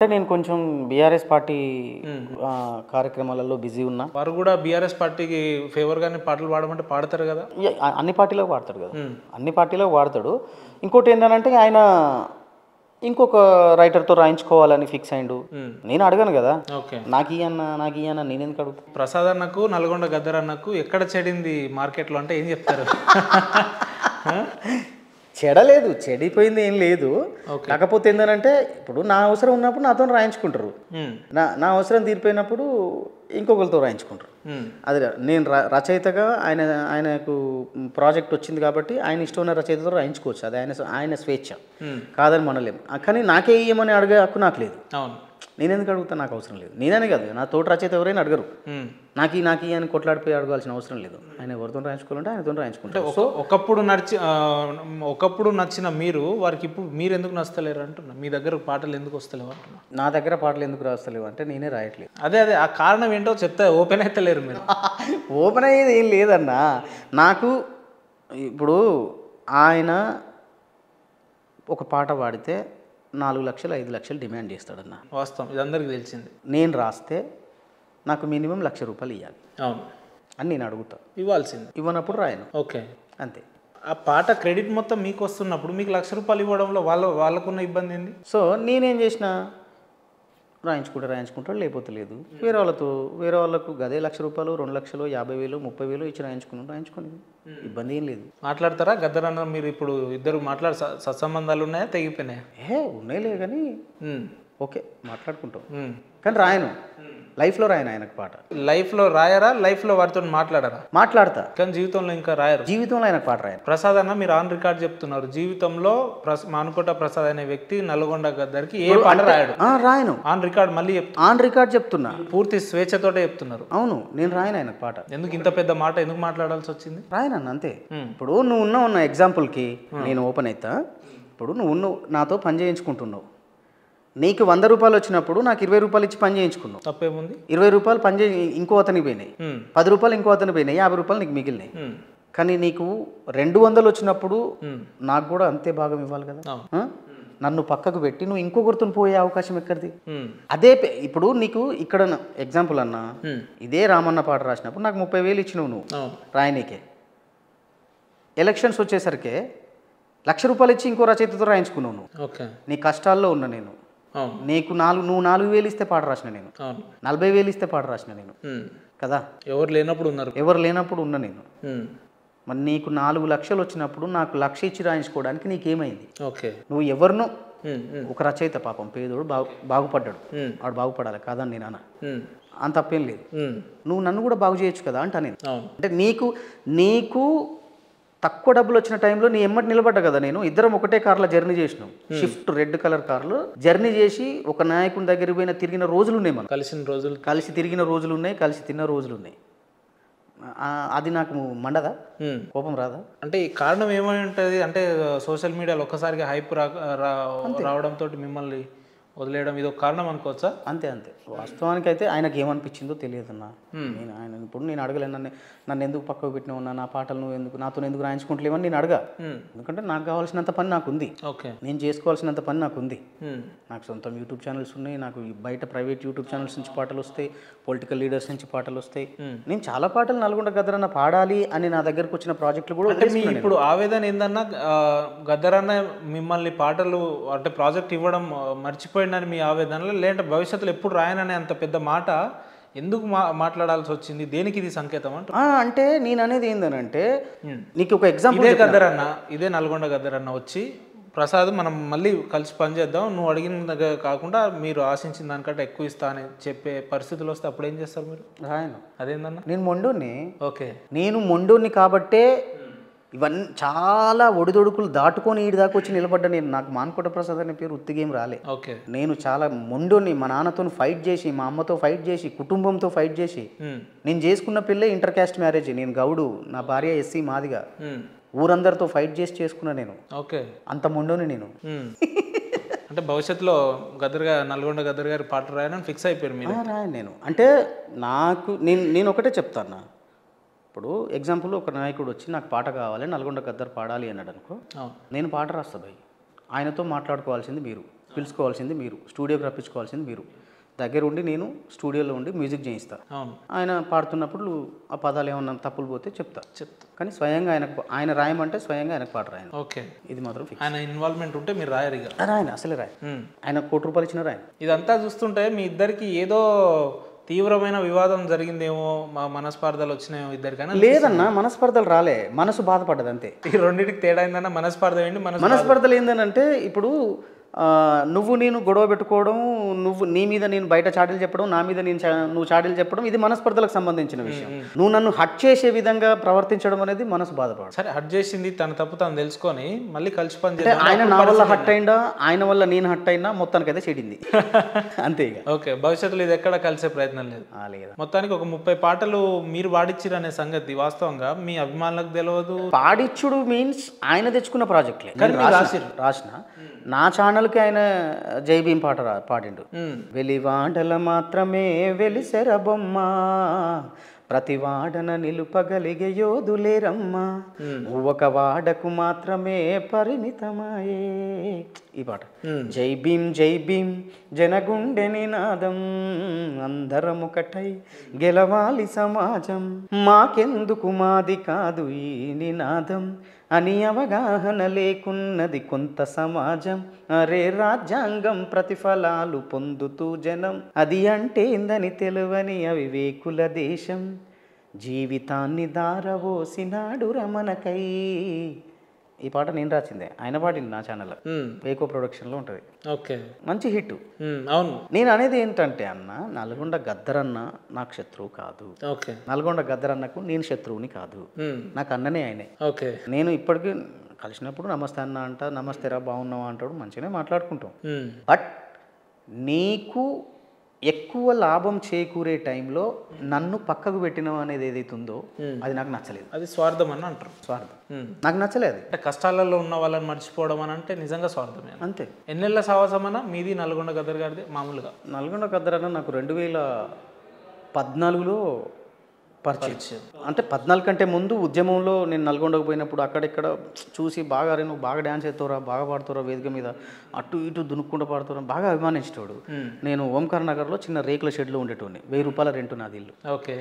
అంటే నేను కొంచెం బీఆర్ఎస్ పార్టీ హ్మ్. కార్యక్రమాలలో బిజీ ఉన్నా. వారు కూడా బీఆర్ఎస్ పార్టీకి ఫేవర్‌గానే పాటలు పాడమంటే పాడతారు గదా! అన్ని పార్టీలకు వాడతాడు కదా! హ్మ్. అన్ని పార్టీలకు వాడతాడు. ఇంకోటి ఏంటంటే ఆయన ఇంకొక రైటర్‌తో రాయించుకోవాలని ఫిక్స్ అయిండు. హ్మ్. నేను అడగను కదా! ఓకే. నాకియ్యన్నా నేనెందుకు అడుగుతా? ప్రసాద్ అన్నకు, నల్గొండ గద్దర్ అన్నకు ఎక్కడ చెడింది మార్కెట్‌లో అంటే ఏం చెప్తారు? ఆ! చెడలేదు. చెడిపోయింది ఏం లేదు. ఓకే. కాకపోతే ఏంటంటే ఇప్పుడు నా అవసరం ఉన్నప్పుడు నాతోని రాయించుకుంటారు. హ్మ్. నా అవసరం తీరిపోయినప్పుడు ఇంకొకరితో రాయించుకుంటారు. హ్మ్. అది నేను రచయితగా ఆయనకు ప్రాజెక్ట్ వచ్చింది కాబట్టి ఆయన ఇష్టం ఉన్న రచయితతో రాయించుకోవచ్చు. అది ఆయన స్వేచ్ఛ. హ్మ్. కాదని మనలేము. కానీ నాకే ఇయ్యమని అడిగే హక్కు నాకు లేదు. అవును. నేనెందుకు అడుగుతా? నాకు అవసరం లేదు. నేననే కాదు, నా తోటి రచయిత ఎవరైనా అడగరు. హ్మ్. నాకు అని కొట్లాడిపోయి అడగాల్సిన అవసరం లేదు. ఆయన ఎవరితో రాయించుకోవాలంటే ఆయనతో అంటే రాయించుకుంటారు. ఒకప్పుడు నచ్చిన మీరు వారికి ఇప్పుడు మీరు ఎందుకు నచ్చలేరు అంటున్నా? మీ దగ్గర పాటలు ఎందుకు వస్తలేవు అంటున్నా? నా దగ్గర పాటలు ఎందుకు రాస్తలేవు అంటే నేనే రాయట్లేదు. అదే ఆ కారణం ఏంటో చెప్తే ఓపెన్ అయితే లేరు మీరు. ఓపెన్ అయ్యేది ఏం లేదన్నా. నాకు ఇప్పుడు ఆయన ఒక పాట పాడితే 4 లక్షలు 5 లక్షలు డిమాండ్ చేస్తాడన్న. వాస్తవం, ఇది అందరికీ తెలిసింది. నేను రాస్తే నాకు మినిమం ₹1,00,000 ఇవ్వాలి అవును, అని నేను అడుగుతా. ఇవ్వాల్సింది. ఇవ్వనప్పుడు రాయను, ఓకే. అంతే. ఆ పాట క్రెడిట్ మొత్తం మీకు వస్తున్నప్పుడు మీకు ₹1,00,000 ఇవ్వడంలో వాళ్ళకున్న ఇబ్బంది ఏంది? సో నేనేం చేసిన, రాయించుకుంటాడు, లేకపోతే లేదు. వేరే వాళ్ళకు గదే ₹1,00,000 2,00,000 50,000 30,000 ఇచ్చి రాయించుకుని ఇబ్బంది ఏం లేదు. మాట్లాడతారా గద్దర్ అన్న మీరు? ఇప్పుడు ఇద్దరు సత్సంబంధాలు ఉన్నాయా, తెగిపోయినాయా? ఉన్నాయిలే కానీ ఉమ్. ఓకే మాట్లాడుకుంటాం. ఉమ్. కానీ రాయను, లైఫ్లో రాయను ఆయనకు పాట. లైఫ్లో రాయరా? లైఫ్లో వారితో మాట్లాడరా? మాట్లాడతా కానీ జీవితంలో ఇంకా రాయరు. జీవితంలో ఆయనకు పాట రాయను. ప్రసాద్ అన్న మీరు ఆన్ రికార్డ్ చెప్తున్నారు, జీవితంలో మానుకోట ప్రసాద్ అనే వ్యక్తి నల్గొండ గద్దర్కి ఏ పాట రాయడు. రాయను, ఆన్ రికార్డ్ మళ్ళీ ఆన్ రికార్డ్ చెప్తున్నా. పూర్తి స్వేచ్ఛతోటే చెప్తున్నారు. అవును, నేను రాయను ఆయనకు పాట. ఎందుకు ఇంత పెద్ద మాట ఎందుకు మాట్లాడాల్సి వచ్చింది? రాయనన్న, అంతే. ఇప్పుడు నువ్వు ఉన్న ఎగ్జాంపుల్కి నేను ఓపెన్ అవుతా. ఇప్పుడు నువ్వు నాతో పని చేయించుకుంటున్నావు. నీకు ₹100 వచ్చినప్పుడు నాకు ₹20 ఇచ్చి పని చేయించుకున్నావు. తప్పేముంది? ₹20 పని ఇంకో అతనికి పోయినాయి, ₹10 ఇంకో అతనికి పోయినాయి, ₹50 నీకు మిగిలినాయి. కానీ నీకు 200 వచ్చినప్పుడు నాకు కూడా అంతే భాగం ఇవ్వాలి కదా. నన్ను పక్కకు పెట్టి నువ్వు ఇంకొకరితో పోయే అవకాశం ఎక్కడిది? అదే ఇప్పుడు నీకు ఇక్కడ ఎగ్జాంపుల్ అన్నా, ఇదే రామన్న పాట రాసినప్పుడు నాకు 30,000 ఇచ్చినావు నువ్వు రాయనీకే. ఎలక్షన్స్ వచ్చేసరికి ₹1,00,000 ఇచ్చి ఇంకో రచయితతో రాయించుకున్నావు నువ్వు. ఓకే. నీ కష్టాల్లో ఉన్నా నేను, నీకు నువ్వు 4,000 ఇస్తే పాట రాసిన నేను, 40,000 ఇస్తే పాట రాసిన నేను కదా. ఎవరు లేనప్పుడు ఉన్నారు, ఎవరు లేనప్పుడు ఉన్నా నేను. మరి నీకు 4 లక్షలు వచ్చినప్పుడు నాకు 1,00,000 ఇచ్చి రాయించుకోవడానికి నీకేమైంది? ఓకే. నువ్వు ఎవరినో ఒక రచయిత పాపం పేదోడు బాగుపడ్డాడు, వాడు బాగుపడాలి కాదని నేను అన్న, అంత తప్పేం లేదు. నువ్వు నన్ను కూడా బాగు చేయొచ్చు కదా అంటా నేను. అంటే నీకు తక్కువ డబ్బులు వచ్చిన టైంలో నీ ఎమ్మటి నిలబడ్డా కదా నేను. ఇద్దరం ఒకటే కార్లో జర్నీ చేసినాం, షిఫ్ట్ రెడ్ కలర్ కార్లో జర్నీ చేసి ఒక నాయకుని దగ్గర పోయిన తిరిగిన రోజులు ఉన్నాయి. మనం కలిసి తిరిగిన రోజులు ఉన్నాయి, కలిసి తిన్న రోజులు ఉన్నాయి. అది నాకు మండదా, కోపం రాదా? అంటే ఈ కారణం ఏమై ఉంటుంది అంటే సోషల్ మీడియాలో ఒక్కసారికి హైప్ రావడంతో మిమ్మల్ని వదిలేయడం ఇది ఒక కారణం అనుకోవచ్చా? అంతే. వాస్తవానికి అయితే ఆయనకి ఏమనిపించిందో తెలియదన్నా. నేను అడగలేను, నన్ను ఎందుకు పక్కకు పెట్టినావు, నా పాటలు నువ్వు నాతో ఎందుకు రాయించుకుంటలేవని నేను అడగా. ఎందుకంటే నాకు కావాల్సినంత పని నాకు ఉంది, నేను చేసుకోవాల్సినంత పని నాకు ఉంది. నాకు సొంతం యూట్యూబ్ ఛానల్స్ ఉన్నాయి, నాకు బయట ప్రైవేట్ యూట్యూబ్ ఛానల్స్ నుంచి పాటలు వస్తాయి, పొలిటికల్ లీడర్స్ నుంచి పాటలు వస్తాయి. నేను చాలా పాటలు నల్గొండ గద్దర్ అన్న పాడాలి అని నా దగ్గరకు వచ్చిన ప్రాజెక్టులు కూడా. అంటే మీ ఇప్పుడు ఆవేదన ఏందన్నా, గద్దర్ అన్న మిమ్మల్ని పాటలు అంటే ప్రాజెక్ట్ ఇవ్వడం మర్చిపోయిందని మీ ఆవేదనలో, లేదంటే భవిష్యత్తులో ఎప్పుడు రాయననే అంత పెద్ద మాట ఎందుకు మాట్లాడాల్సి వచ్చింది? దేనికి ఇది సంకేతం అంటే నేను అనేది ఏందనంటే, నీకు ఒక ఎగ్జాంపుల్, ఇదే నల్గొండ గద్దర్ అన్న వచ్చి ప్రసాద్ మనం మళ్ళీ కలిసి పనిచేద్దాం, నువ్వు అడిగిన దగ్గర కాకుండా మీరు ఆశించిన దానికంటే ఎక్కువ ఇస్తా అని చెప్పే పరిస్థితులు వస్తే అప్పుడు ఏం చేస్తారు మీరు? రాయను. అదేందన్నా? నేను మొండోని. ఓకే. నేను మొండోని కాబట్టే ఇవన్నీ చాలా ఒడిదొడుకులు దాటుకొని ఈడి దాకా వచ్చి నిలబడ్డా నేను. నాకు మానుకోట ప్రసాద్ అనే పేరు ఉత్తిగేం రాలే. ఓకే. నేను చాలా మొండోని, మా నాన్నతో ఫైట్ చేసి, మా అమ్మతో ఫైట్ చేసి, కుటుంబంతో ఫైట్ చేసి, నేను చేసుకున్న పిల్లే ఇంటర్ క్యాస్ట్ మ్యారేజ్. నేను గౌడు, నా భార్య ఎస్సీ మాదిగా, ఊరందరితో ఫైట్ చేసి చేసుకున్నా నేను. ఓకే. అంత మొండోని నేను. అంటే భవిష్యత్తులో నల్గొండ గద్దర్ గారి పాట రాయని ఫిక్స్ అయిపోయారు మీరు? రాయను నేను. అంటే నేను ఒకటే చెప్తాను. ఇప్పుడు ఎగ్జాంపుల్, ఒక నాయకుడు వచ్చి నాకు పాట కావాలి, నల్గొండ గద్దర్ పాడాలి అన్నాడు అనుకో, నేను పాట రాస్తా భయ్. ఆయనతో మాట్లాడుకోవాల్సింది మీరు. పిలుచుకోవాల్సింది మీరు, స్టూడియోకి రప్పించుకోవాల్సింది మీరు. దగ్గర ఉండి నేను స్టూడియోలో ఉండి మ్యూజిక్ చేయిస్తా. అవును, ఆయన పాడుతున్నప్పుడు ఆ పదాలు ఏమన్నా తప్పులు పోతే చెప్తా. కానీ స్వయంగా ఆయన రాయమంటే స్వయంగా ఆయనకు పాట రాయను. ఓకే, ఇది మాత్రం ఫిక్స్. ఆయన ఇన్వాల్వ్మెంట్ ఉంటే మీరు రాయరు ఇక. రాయను, అసలే రాయను. ఆయన ₹1 ఇచ్చిన రాయను. ఇదంతా చూస్తుంటే మీ ఇద్దరికి ఏదో తీవ్రమైన వివాదం జరిగిందేమో, మా మనస్పార్థాలు వచ్చినాయేమో ఇద్దరికైనా. లేదన్నా, మనస్పర్ధలు రాలే, మనసు బాధపడ్డది అంతే. ఈ రెండింటికి తేడా ఏందన్నా? మనస్పార్థం ఏంటి? మనస్పర్ధలు ఏంటంటే ఇప్పుడు నువ్వు నేను గొడవ పెట్టుకోవడం, నువ్వు నీ మీద నేను బయట చాడీలు చెప్పడం, నా మీద నువ్వు చాడీలు చెప్పడం, ఇది మనస్పర్ధలకు సంబంధించిన విషయం. నువ్వు నన్ను హట్ చేసే విధంగా ప్రవర్తించడం అనేది మనసు బాధపడదు. సరే, హట్ చేసింది తన తప్పు తను తెలుసుకొని మళ్ళీ కలిసి పని అంటే ఆయన నా వల్ల హట్ అయిందా, ఆయన వల్ల నేను హట్ అయినా మొత్తానికి అయితే చెడింది అంతే ఇక. ఓకే, భవిష్యత్తులో ఇది ఎక్కడ కలిసే ప్రయత్నం లేదు. లేదా మొత్తానికి ఒక 30 పాటలు మీరు పాడిచ్చిరు అనే సంగతి వాస్తవంగా మీ అభిమానులకు తెలియదు. పాడిచ్చుడు మీన్స్ ఆయన తెచ్చుకున్న ప్రాజెక్ట్లే రాసిన. నా ఛానల్కి ఆయన జై భీమ్ పాట పాడిండు. వెలివాడల మాత్రమే వెలిసెర బొమ్మ, ప్రతి వాడన నిలుపగలిగే యోధులేరమ్మ, ఒక వాడకు మాత్రమే పరిమితమాయే. ఈ పాట జై భీమ్ జనగుండె నినాదం, అందరం ఒకటై గెలవాలి సమాజం, మాకెందుకు మాది కాదు ఈ నినాదం అని అవగాహన లేకున్నది కొంత సమాజం. అరే రాజ్యాంగం ప్రతిఫలాలు పొందుతూ జనం, అది అంటేందని తెలువని అవివేకుల దేశం, జీవితాన్ని దారవోసినాడు రమణకై. ఈ పాట నేను రాసిందే, ఆయన పాడింది నా ఛానల్లో, వేకో ప్రొడక్షన్లో ఉంటుంది. ఓకే, మంచి హిట్. అవును, నేను అనేది ఏంటంటే అన్న, నల్గొండ గద్దరన్న నాకు శత్రువు కాదు. ఓకే, నల్గొండ గద్దరన్నకు నేను శత్రువుని కాదు, నాకు అన్ననే ఆయనే. ఓకే, నేను ఇప్పటికీ కలిసినప్పుడు నమస్తే అన్న అంట, నమస్తే రా బాగున్నావా అంటాడు, మంచిగానే మాట్లాడుకుంటాం. బట్ నీకు ఎక్కువ లాభం చేకూరే టైంలో నన్ను పక్కకు పెట్టినవు అనేది ఏదైతే ఉందో అది నాకు నచ్చలేదు. అది స్వార్థం అని అంటారు. స్వార్థం నాకు నచ్చలేదు. అంటే కష్టాలలో ఉన్న వాళ్ళని మర్చిపోవడం అని అంటే నిజంగా స్వార్థమే అంతే. ఎన్నెళ్ళ సావాసమన్నా మీది నల్గొండ గద్దర్ గారిది? మామూలుగా నల్గొండ గద్దర్ అన్న నాకు 2014లో పరిచయం. అంటే 14 కంటే ముందు ఉద్యమంలో నేను నల్గొండకు పోయినప్పుడు అక్కడిక్కడ చూసి బాగా, అరే నువ్వు బాగా డ్యాన్స్ చేస్తావురా, బాగా పాడుతావురా, వేదిక మీద అటు ఇటు దునుక్కుంటూ పాడుతావురా, బాగా అభిమానించేవాడు. నేను ఓంకార్ నగర్లో చిన్న రేకుల షెడ్లో ఉండేటోడిని. ₹1000 రెంట్ నాది ఇల్లు. ఓకే,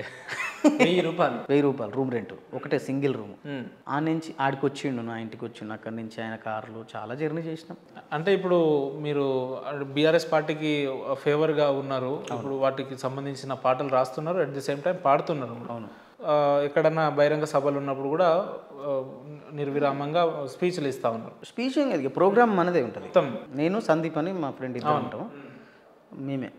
₹1000 రూమ్ రెంట్, ఒకటే సింగిల్ రూమ్. ఆ నుంచి ఆడికి వచ్చిండు, నా ఇంటికి వచ్చిండు, అక్కడి నుంచి ఆయన కార్లు చాలా జర్నీ చేసినాం. అంటే ఇప్పుడు మీరు బీఆర్ఎస్ పార్టీకి ఫేవర్గా ఉన్నారు, ఇప్పుడు వాటికి సంబంధించిన పాటలు రాస్తున్నారు, అట్ ది సేమ్ టైం పాడుతున్నారు. అవును. ఎక్కడన్నా బహిరంగ సభలు ఉన్నప్పుడు కూడా నిర్విరామంగా స్పీచ్లు ఇస్తూ ఉన్నారు. స్పీచ్ ఏం కాదు, ప్రోగ్రామ్ మనదే ఉంటుంది. నేను సందీప్ అని మా ఫ్రెండ్ ఇద్దరు ఉంటాం, మేమే